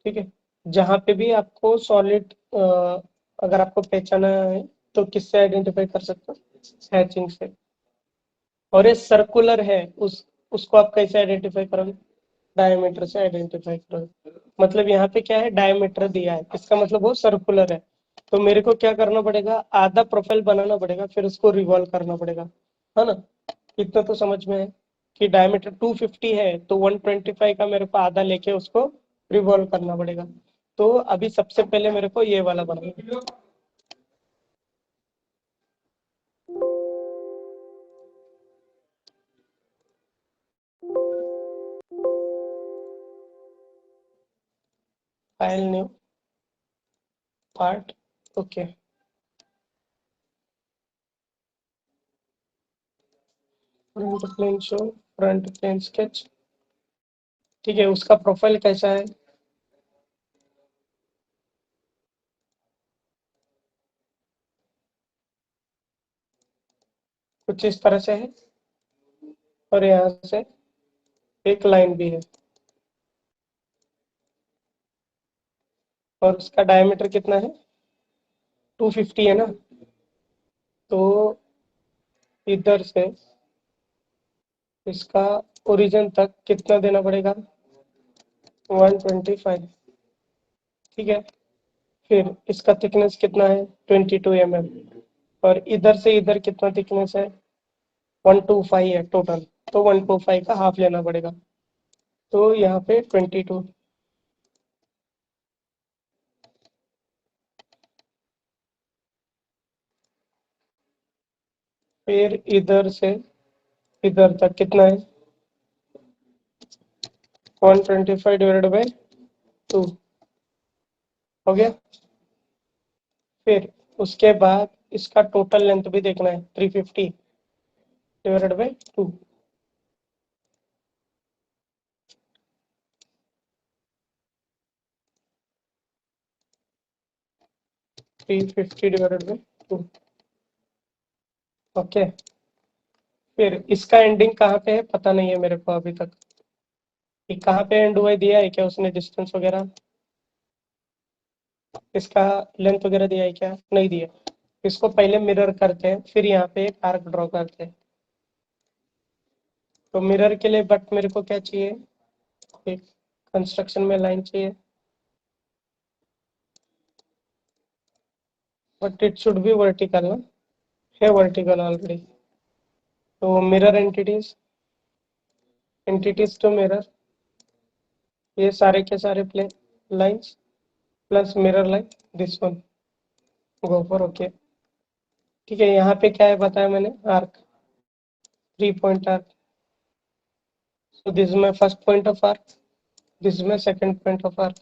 ठीक है, जहाँ पे भी आपको सॉलिड अगर आपको पहचाना है तो किससे आइडेंटिफाई कर सकते हो, हैचिंग से। और ये सर्कुलर है, उसको आप कैसे आइडेंटिफाई करोगे, डायमीटर से आइडेंटिफाई करोगे। मतलब यहाँ पे क्या है, डायमीटर दिया है, इसका मतलब वो सर्कुलर है। तो मेरे को क्या करना पड़ेगा, आधा प्रोफाइल बनाना पड़ेगा, फिर उसको रिवॉल्व करना पड़ेगा, है ना। इतना तो समझ में है कि डायमीटर 250 है तो 125 का मेरे को आधा लेके उसको रिवॉल्व करना पड़ेगा। तो अभी सबसे पहले मेरे को ये वाला बनाना है। File new part, okay. Front plane show, front plane sketch. ठीक है, उसका प्रोफाइल कैसा है, कुछ इस तरह से है, और यहाँ से एक लाइन भी है, और उसका डायमीटर कितना है, 250 है ना। तो इधर से इसका ओरिजिन तक कितना देना पड़ेगा, 125। ठीक है, फिर इसका थिकनेस कितना है, 22 mm। और इधर से इधर कितना थिकनेस है, 125 है टोटल। तो 125 का हाफ लेना पड़ेगा, तो यहाँ पे 22। फिर इधर से इधर तक कितना है, 125 डिवाइडेड बाई 2 हो गया। फिर उसके बाद इसका टोटल लेंथ भी देखना है, 350 divided by 2। 350 divided by 2, okay. फिर इसका एंडिंग कहाँ पे है पता नहीं है मेरे को अभी तक, कि कहाँ पे एंड हुआ है, दिया है क्या उसने डिस्टेंस वगैरह, इसका लेंथ वगैरह दिया है क्या, नहीं दिया। इसको पहले मिरर करते हैं, फिर यहाँ पे एक आर्क ड्रॉ करते हैं। तो मिरर के लिए बट मेरे को क्या चाहिए, एक कंस्ट्रक्शन में लाइन चाहिए, but it should be vertical ना, है वर्टिकल ऑलरेडी। तो mirror entities, entities to mirror, ये सारे के सारे plane lines plus mirror line, this one, go for okay. ठीक है, यहाँ पे क्या है बताया मैंने, arc, 3 point arc. So this is my first point of arc, this is my second point of arc।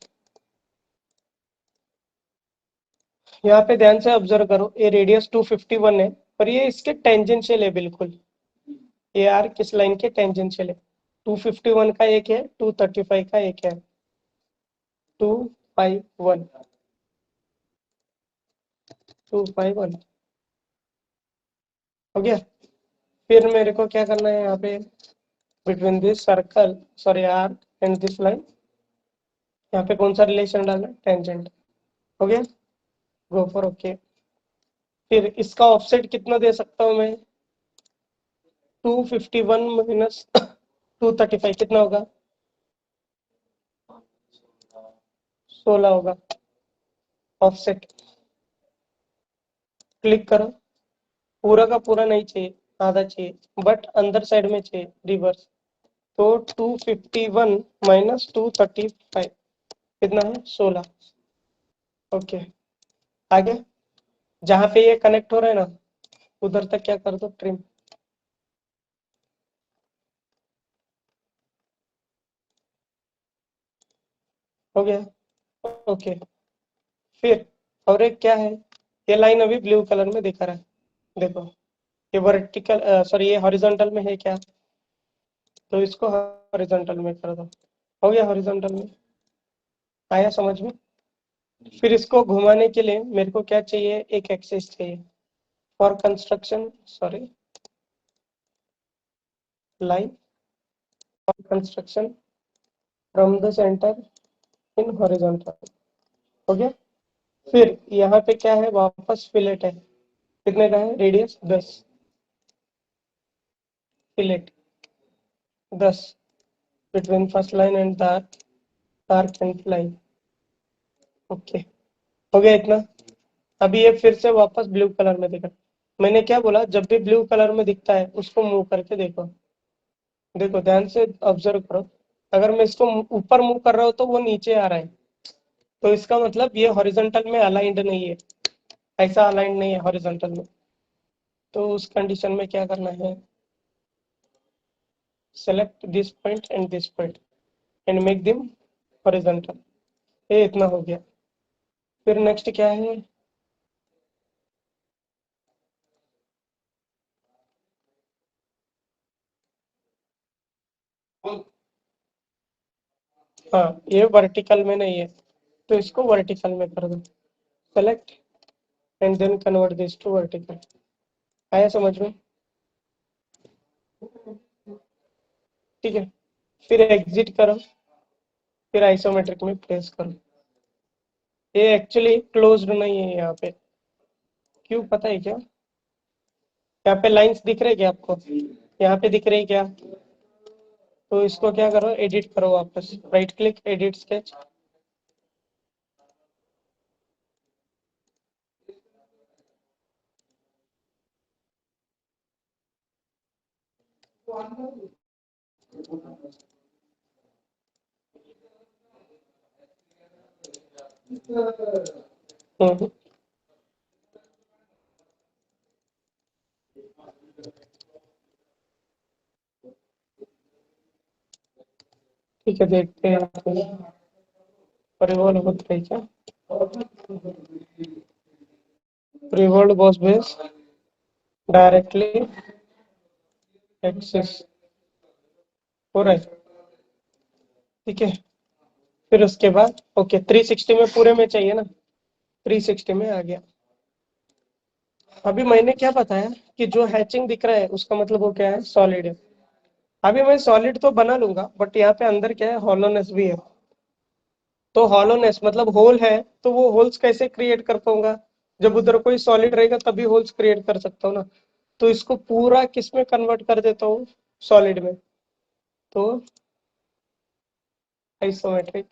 यहाँ पे ध्यान से ऑब्जर्व करो, ये रेडियस 251 है और ये इसके टेंजेंशियल है बिल्कुल, ये आर्क किस लाइन के टेंजेंशियल है। 251 का एक है, 235 का एक है, 251, 251 हो गया। फिर मेरे को क्या करना है यहाँ पे, between this circle, sorry arc and this line, यहाँ पे कौन सा रिलेशन डालना है, टेंजेंट, हो गया, गो फॉर ओके। फिर इसका ऑफसेट कितना दे सकता हूँ मैं, 251 माइनस 235 कितना होगा, 16 होगा ऑफसेट। क्लिक करो, पूरा का पूरा नहीं चाहिए, आधा चाहिए, बट अंदर साइड में चाहिए, रिवर्स। तो 251 माइनस 235 कितना है, 16, ओके। आगे जहाँ पे ये कनेक्ट हो रहा है ना, उधर तक क्या कर दो, ट्रिम, हो गया, ओके। फिर और एक क्या है, ये लाइन अभी ब्लू कलर में दिखा रहा है, देखो ये वर्टिकल, सॉरी ये हॉरिजॉन्टल में है क्या, तो इसको हॉरिजॉन्टल में कर दो, हो गया हॉरिजॉन्टल में, आया समझ में। फिर इसको घुमाने के लिए मेरे को क्या चाहिए, एक एक्सिस चाहिए, for construction, sorry line, for construction from the centre in horizontal. हो गया। फिर यहाँ पे क्या है, वापस फिलेट है। कितने का है, radius 10, fillet 10 between first line and dark and line. Okay, हो गया इतना। अभी ये फिर से वापस ब्लू कलर में दिखा। मैंने क्या बोला, जब भी ब्लू कलर में दिखता है उसको मूव करके देखो। देखो ध्यान से ऑब्जर्व करो। अगर मैं इसको ऊपर मूव कर रहा हूँ तो वो नीचे आ रहा है, तो इसका मतलब ये हॉरिजॉन्टल में अलाइंड नहीं है, ऐसा अलाइंड नहीं है हॉरिजॉन्टल में। तो उस कंडीशन में क्या करना है, select this point and this point and make them horizontal. ये इतना हो गया। फिर नेक्स्ट क्या है, हाँ ये वर्टिकल में नहीं है, तो इसको वर्टिकल में कर दो। Select and then convert this to vertical. आया समझ में? ठीक है। फिर एग्जिट करो, फिर आइसोमेट्रिक में प्लेस करो। ये एक्चुअली क्लोज्ड नहीं है यहाँ पे, क्यों पता है क्या? यहाँ पे लाइंस दिख रहे क्या आपको, यहाँ पे दिख रही क्या? तो इसको क्या करो, एडिट करो वापस, राइट क्लिक, एडिट स्केच। ठीक है, देखते हैं रिवॉल्व होता है क्या। Revolve boss base directly access हो रहा है। ठीक है। फिर उसके बाद ओके, 360 में पूरे में चाहिए ना, 360 में आ गया। अभी मैंने क्या बताया कि जो हैचिंग दिख रहा है उसका मतलब वो क्या है, सॉलिड है। अभी मैं सॉलिड तो बना लूंगा, बट यहाँ पे अंदर क्या है, हॉलोनेस भी है। तो हॉलोनेस मतलब होल है, तो वो होल्स कैसे क्रिएट कर पाऊंगा, जब उधर कोई सॉलिड रहेगा तभी होल्स क्रिएट कर सकता हूँ ना। तो इसको पूरा किस में कन्वर्ट कर देता हूँ, सॉलिड में। तो आइसोमेट्रिक,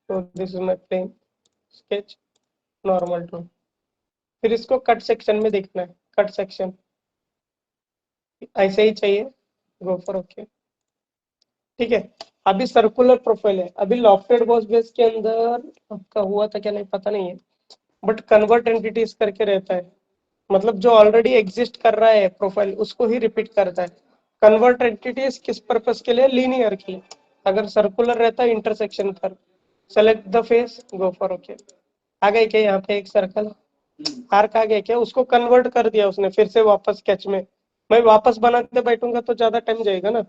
तो this is my plane sketch, normal draw. फिर इसको कट सेक्शन में देखना है, कट सेक्शन ऐसे ही चाहिए, गो फॉर ओके। ठीक है। अभी सर्कुलर प्रोफाइल है, अभी लॉफ्टेड बॉस बेस के अंदर आपका हुआ था क्या नहीं पता नहीं है, बट कन्वर्ट एंटिटीज करके रहता है। मतलब जो ऑलरेडी एग्जिस्ट कर रहा है प्रोफाइल उसको ही रिपीट करता है। कन्वर्ट एंटिटीज किस पर्पस के लिए, लीनियर की। अगर सर्कुलर रहता है इंटरसेक्शन पर। Select the face, go for okay. आ गए क्या यहाँ पे एक सर्कल, आर्क आ गया क्या, उसको कन्वर्ट कर दिया उसने फिर से वापस स्केच में। मैं वापस बनाते बैठूंगा तो ज्यादा टाइम जाएगा ना,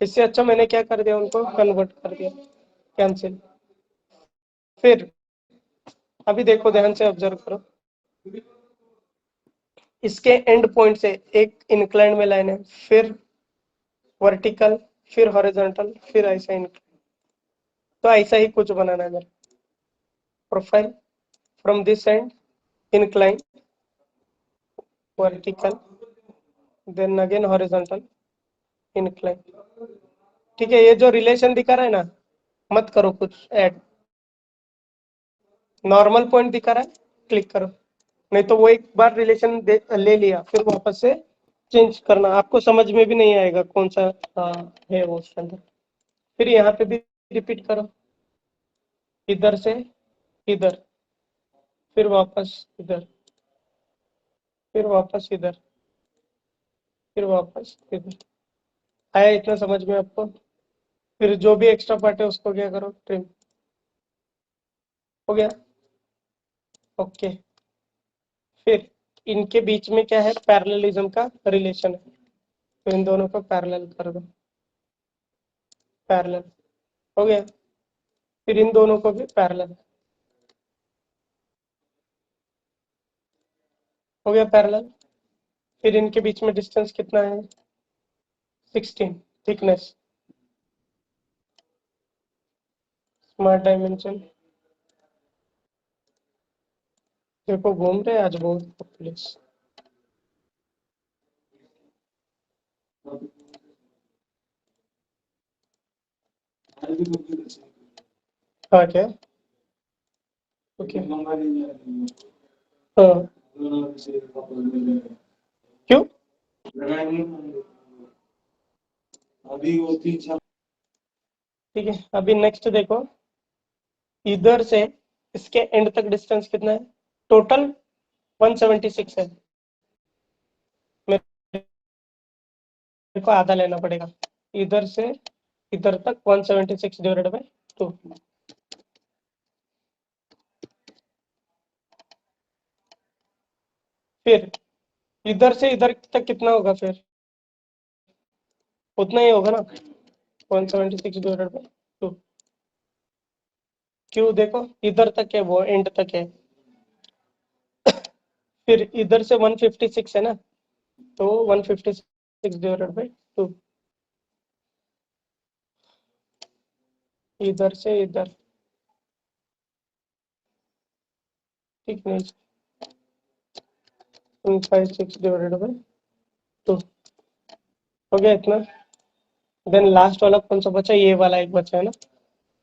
इससे अच्छा मैंने क्या कर दिया, उनको कन्वर्ट कर दिया। कैंसिल। फिर अभी देखो ध्यान से ऑब्जर्व करो, इसके एंड पॉइंट से एक इंक्लाइन में लाइन है, फिर वर्टिकल, फिर हॉरिजॉन्टल, फिर ऐसा इंक्लाइन। तो ऐसा ही कुछ बनाना है मेरे। Profile from this end incline, vertical, then again horizontal, incline. ठीक है, ये जो रिलेशन दिखा रहा है ना, मत करो कुछ ऐड, नॉर्मल पॉइंट दिखा रहा है, क्लिक करो। नहीं तो वो एक बार रिलेशन ले लिया, फिर वापस से चेंज करना, आपको समझ में भी नहीं आएगा कौन सा है वो उसके अंदर। फिर यहाँ पे भी रिपीट करो, इधर से इधर, फिर वापस इधर, फिर वापस इधर, फिर वापस इधर। आया इतना समझ में आपको? फिर जो भी एक्स्ट्रा पार्ट है उसको क्या करो, ट्रिम। हो गया। ओके। फिर इनके बीच में क्या है, पैरेललिज्म का रिलेशन है, तो इन दोनों को पैरेलल कर दो, पैरेलल। हो गया। फिर इन दोनों को भी पैरेलल। हो गया पैरेलल। फिर इनके बीच में डिस्टेंस कितना है, 16, थिकनेस स्मार्ट डायमेंशन देखो घूम रहे हैं आज बहुत प्लेस। हाँ क्या? ओके हाँ क्यों? अभी वो 3 साल ठीक है अभी नेक्स्ट देखो, इधर से इसके एंड तक डिस्टेंस कितना है? टोटल 176 है, मेरे को आधा लेना पड़ेगा। इधर से इधर तक 176 डिवाइडेड बाय 2। फिर इधर से इधर तक कितना होगा? फिर उतना ही होगा ना, 176 डिवाइडेड बाय 2। क्यों? देखो इधर तक है, वो एंड तक है। फिर इधर से 156 है ना, तो 156 डिवाइडेड बाय 2। इधर से इधर, ठीक नहीं, 156 डिवाइडेड बाय 2 हो गया इतना। देन लास्ट वाला कौन सा बचा? ये वाला एक बचा है ना,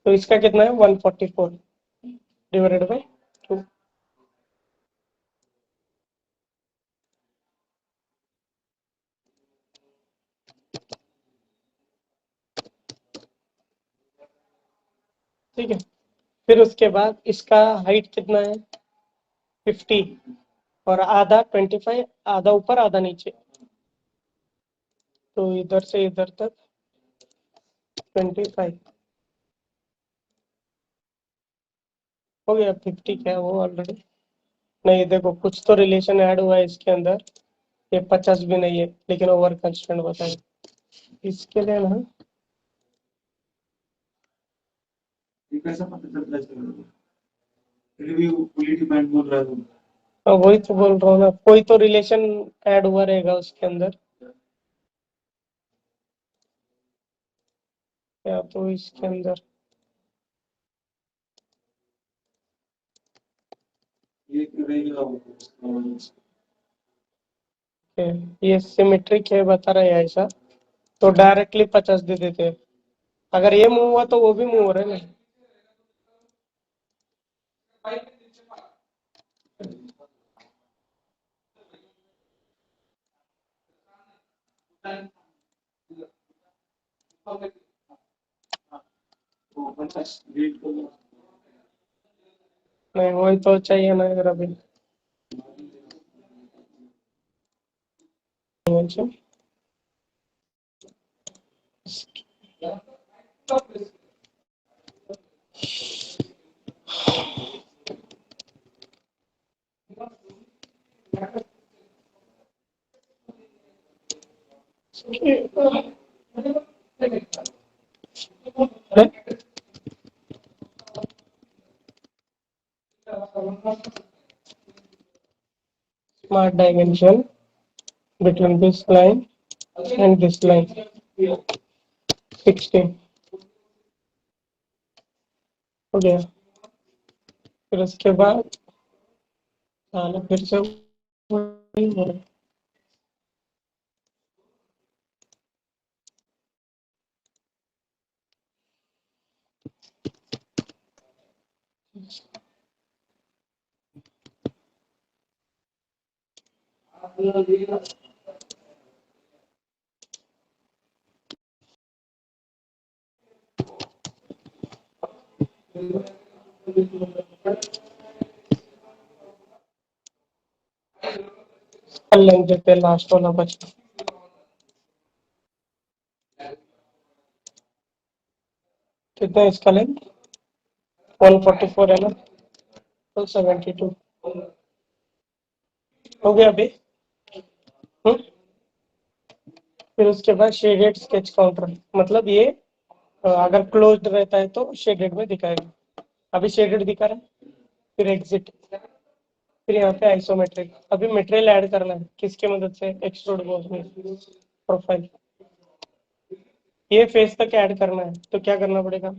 तो इसका कितना है? 144 डिवाइडेड बाय 2। ठीक है, फिर उसके बाद इसका हाइट कितना है? 50 और आधा 25, आधा ऊपर आधा नीचे, तो इधर से इधर तक 25 हो गया। 50 क्या है वो ऑलरेडी? नहीं देखो कुछ तो रिलेशन ऐड हुआ है इसके अंदर, ये 50 भी नहीं है, लेकिन ओवर कंस्टेंट बताए इसके लिए ना। ये कैसा पता चलता है इसका? फिर भी वो पुलिस डिपेंड बोल रहा है। वही तो बोल रहा हूँ ना, कोई तो रिलेशन ऐड हुआ रहेगा उसके अंदर, या तो इसके अंदर। ये रहेगा वो। ये सिमेट्रिक है बता रहा है ऐसा, तो डायरेक्टली 50 दे देते हैं। अगर ये मूव हुआ तो वो भी मूव हो रहा है ना। वो 50 रेट को नहीं वही तो चाहिए ना यार अभी। Smart dimension between this line and this line 16 हो गया। फिर उसके बाद फिर से वही हो रहा है। कर लेंगे देते हैं लास्ट वाला बचा। कितना है इसका लेंथ? 144 है ना, तो 72 हो गया अभी। फिर उसके बाद शेडेड स्केच काउंटर, मतलब ये अगर क्लोज्ड रहता है तो शेडेड में दिखाएगा। अभी शेडेड दिखा रहा है। फिर एग्जिट, फिर यहाँ पे आइसोमेट्रिक। अभी मटेरियल ऐड करना है किसकी मदद से? एक्सट्रूड बॉस में प्रोफाइल, ये फेस तक ऐड करना है, तो क्या करना पड़ेगा?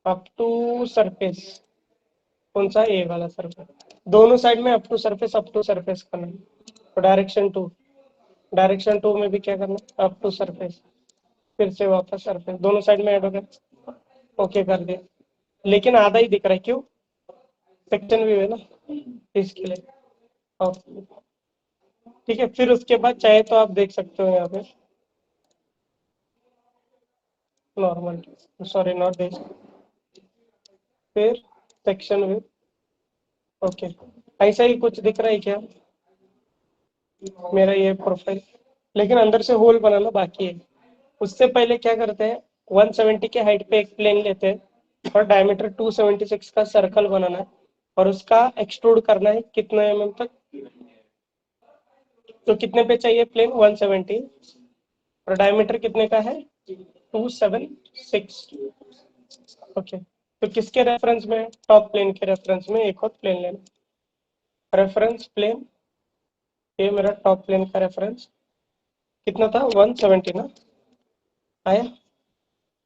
अप टू सरफेस, कौन सा, ए वाला सरफेस, दोनों साइड में अप टू सरफेस करना है। तो डायरेक्शन टू में भी क्या करना है, अप टू सरफेस, फिर से वापस सरफेस, दोनों साइड में ऐड हो गया, ओके कर दिया। लेकिन आधा ही दिख रहा है, क्यों, सेक्शन व्यू है ना, इसके लिए। और ठीक है, फिर उसके बाद चाहे तो आप देख सकते हो यहाँ पे नॉर्मल, सॉरी नॉट दिस, फिर सेक्शन व्यू, ओके। ऐसा ही कुछ दिख रहा है क्या मेरा ये प्रोफाइल, लेकिन अंदर से होल बनाना बाकी है। उससे पहले क्या करते हैं, 170 के हाइट पे एक प्लेन लेते हैं और डायमीटर 276 का सर्कल बनाना है और उसका एक्सट्रूड करना है कितना mm तक, तो कितने पे चाहिए प्लेन, 170, और डायमीटर कितने का है, 276, ओके। तो किसके रेफरेंस में, टॉप प्लेन के रेफरेंस में एक और प्लेन लेना, रेफरेंस प्लेन, ये मेरा टॉप प्लेन का रेफरेंस कितना था, 170 ना, आया,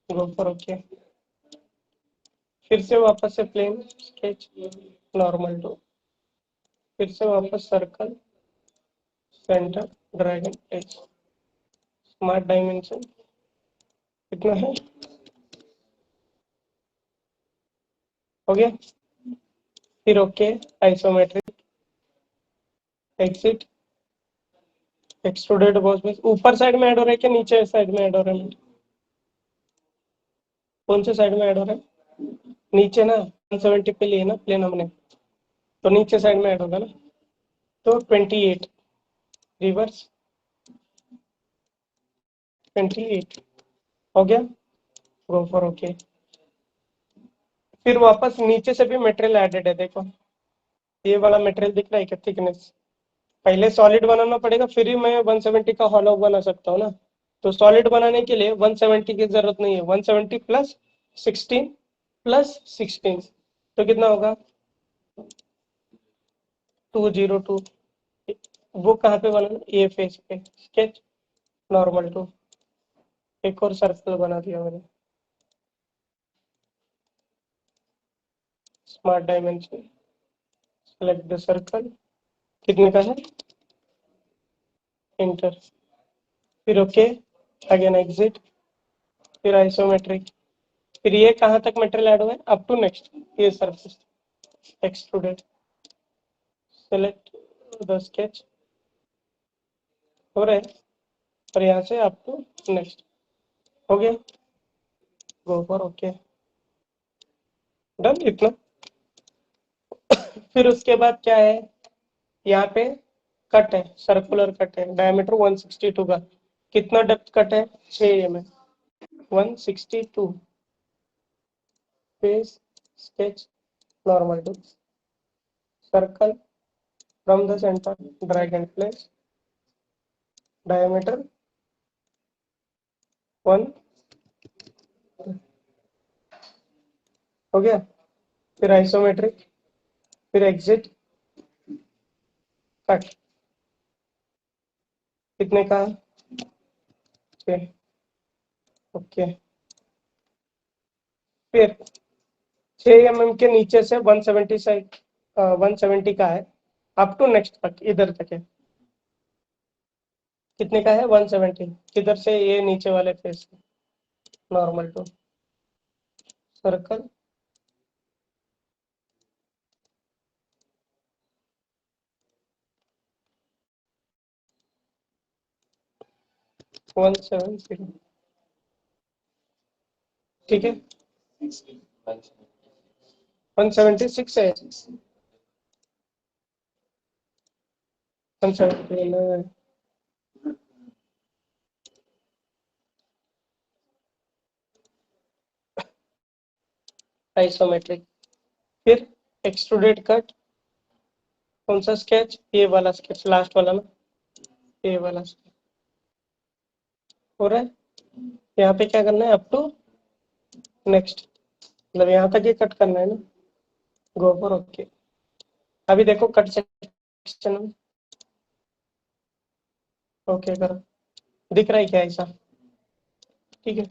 गो फॉर ओके। फिर से वापस से प्लेन स्केच, नॉर्मल टू, फिर से वापस circle, centre, dragon as, smart dimension कितना है, हो गया, फिर okay, isometric, exit, extruded boss base, ऊपर साइड में ऐड हो रहा है कि नीचे साइड में ऐड हो रहा है, कौन से साइड में ऐड हो रहा है, नीचे ना, 170 पे लिए ना प्लेन हमने, तो नीचे साइड में ऐड होगा ना, तो 28, रिवर्स 28, हो गया, गो फॉर ओके। फिर वापस नीचे से भी मटेरियल एडेड है, देखो ये वाला मटेरियल दिख रहा है क्या, थिकनेस, पहले सॉलिड बनाना पड़ेगा फिर ही मैं 170 का हॉलो बना सकता हूँ ना। तो सॉलिड बनाने के लिए 170 की जरूरत नहीं है, 170 प्लस 16 प्लस 16, तो कितना होगा, 202। वो कहाँ पे बनाना, ये फेस पे, स्केच, नॉर्मल टू, एक और सर्कल बना दिया मैंने, smart dimension, select the circle, कितने का है, इंटर, फिर ओके, अगेन एग्जिट, फिर आइसोमेट्रिक, फिर ये कहाँ तक मटेरियल ऐड हुआ है, अप टू नेक्स्ट, ये surface, extruded, select the sketch, हो रहा है, और यहाँ से अप टू नेक्स्ट, हो गया, गो फॉर ओके, डन, इतना। फिर उसके बाद क्या है, यहाँ पे कट है, सर्कुलर कट है, डायमीटर 162 का, कितना डेप्थ कट है, 6 mm, 162, face, sketch, normal to, circle, from the centre, drag and place, diameter 1, हो गया, फिर आइसोमेट्रिक, फिर एग्जिट, कट, कितने का, ओके। फिर 6 mm के नीचे से 170 साइड, 170 का है, अप टू नेक्स्ट तक, इधर तक है, कितने का है, 170, किधर से, ये नीचे वाले face, normal to, circle, one seven zero, ठीक है, 176 है, 170, आइसोमेट्रिक, फिर एक्सट्रूडेड कट, कौन सा स्केच, ये वाला स्केच, लास्ट वाला ना, ये वाला स्केच, हो रहा है, यहाँ पे क्या करना है, अप टू नेक्स्ट, मतलब यहाँ तक ये कट करना है ना, गो फॉर ओके। अभी देखो कट सेक्शन में, ओके करो, दिख रहा है क्या ऐसा, ठीक है।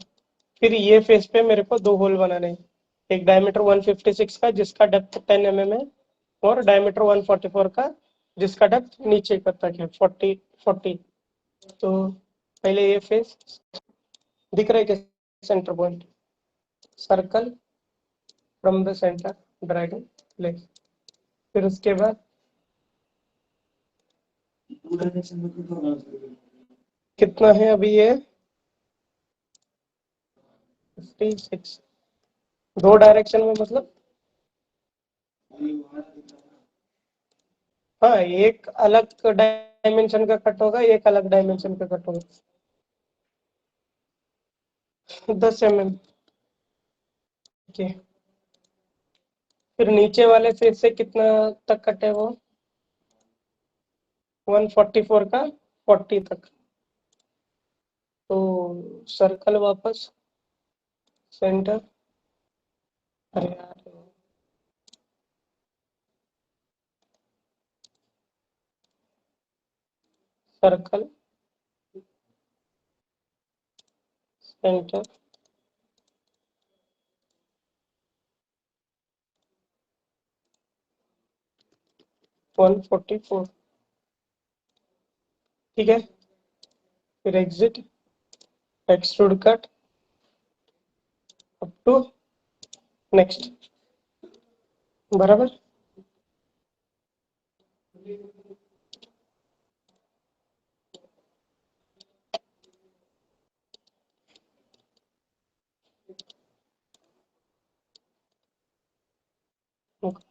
फिर ये फेस पे मेरे को 2 होल बनाने हैं, एक डायमीटर 156 का जिसका डेप्थ 10 mm है, और डायमीटर 144 का जिसका डेप्थ नीचे तक है 40। तो पहले ये फेस दिख रहा है क्या? Centre point, circle from the centre, dragon place. फिर उसके बाद टू डायरेक्शन में कितना होना चाहिए? कितना है अभी ये 56, 2 डायरेक्शन में मतलब, ये वहाँ दिख रहा है। हाँ एक अलग डायमेंशन का कट होगा, एक अलग डायमेंशन का कट होगा 10 mm। ओके, फिर नीचे वाले फेस से कितना तक कट है वो 144 का 40 तक। तो सर्कल वापस सेंटर, अरे यार सर्कल सेंटर, वन 44, ठीक है। फिर exit, extrude cut up to next, बराबर।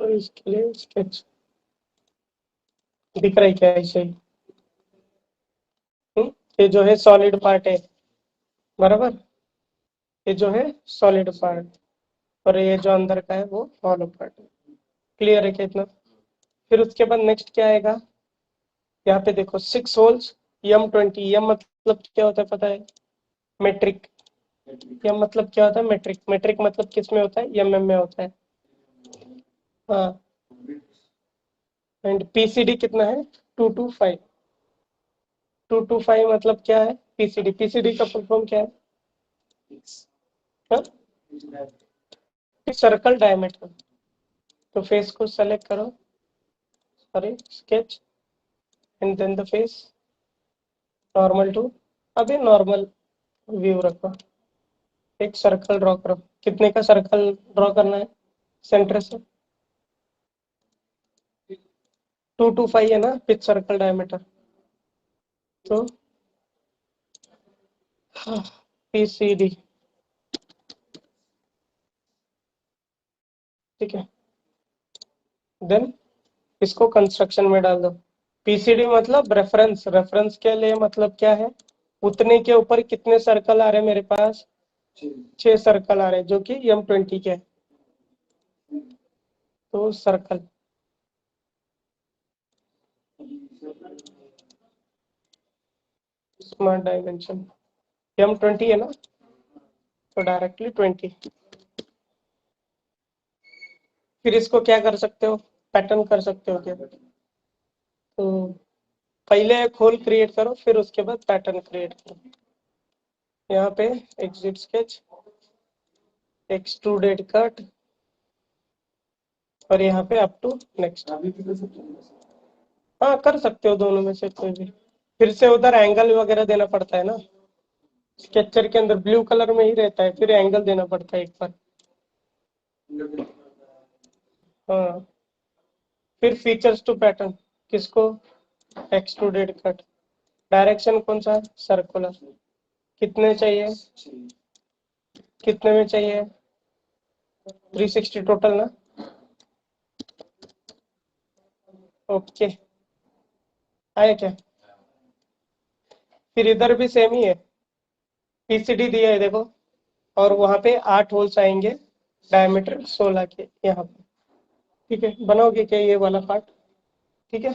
इसके लिए स्केच दिख रहा है क्या ऐसे ही? ये जो है सॉलिड पार्ट है, बराबर। ये जो है सॉलिड पार्ट, और ये जो अंदर का है वो हॉलो पार्ट है। क्लियर है क्या इतना? फिर उसके बाद नेक्स्ट क्या आएगा, यहाँ पे देखो 6 होल्स, M20। M मतलब क्या होता है पता है? मेट्रिक। M मतलब क्या होता है? मेट्रिक। मेट्रिक मतलब किस में होता है? MM में होता है। हाँ, एंड PCD कितना है? 225। 225 मतलब क्या है? PCD। PCD का फुल फॉर्म क्या है? Circle diameter. तो फेस को सेलेक्ट करो, sorry sketch, and then the face, normal to, अभी नॉर्मल व्यू रखो, एक सर्कल ड्रॉ करो। कितने का सर्कल ड्रॉ करना है सेंटर से? 225 है ना पिच सर्कल डायमीटर। तो PCD, ठीक है। देन इसको कंस्ट्रक्शन में डाल दो। PCD मतलब रेफरेंस। रेफरेंस के लिए मतलब क्या है? उतने के ऊपर कितने सर्कल आ रहे हैं मेरे पास? 6 सर्कल आ रहे हैं जो कि M20 के हैं। तो सर्कल स्मार्ट डायमेंशन M20 है ना, तो डायरेक्टली 20। फिर इसको क्या कर सकते हो? पैटर्न कर सकते हो क्या? तो पहले एक होल क्रिएट करो, फिर उसके बाद पैटर्न क्रिएट करो। यहाँ पे एग्जिट स्केच, एक्सट्रूडेड कट, और यहाँ पे अप टू नेक्स्ट। अभी भी कर सकते हैं। हाँ कर सकते हो दोनों में से कोई भी। फिर से उधर एंगल वगैरह देना पड़ता है ना, स्केचर के अंदर ब्लू कलर में ही रहता है, फिर एंगल देना पड़ता है एक बार। हाँ, फिर फीचर्स टू पैटर्न, किसको? Extruded cut. डायरेक्शन कौन सा? सर्कुलर। कितने चाहिए? कितने में चाहिए? 360 टोटल ना? ओके, आया क्या? फिर इधर भी सेम ही है, PCD दिया है देखो, और वहां पे 8 होल्स आएंगे डायमीटर 16 के यहाँ पे। ठीक है, बनाओगे क्या ये वाला पार्ट? ठीक है।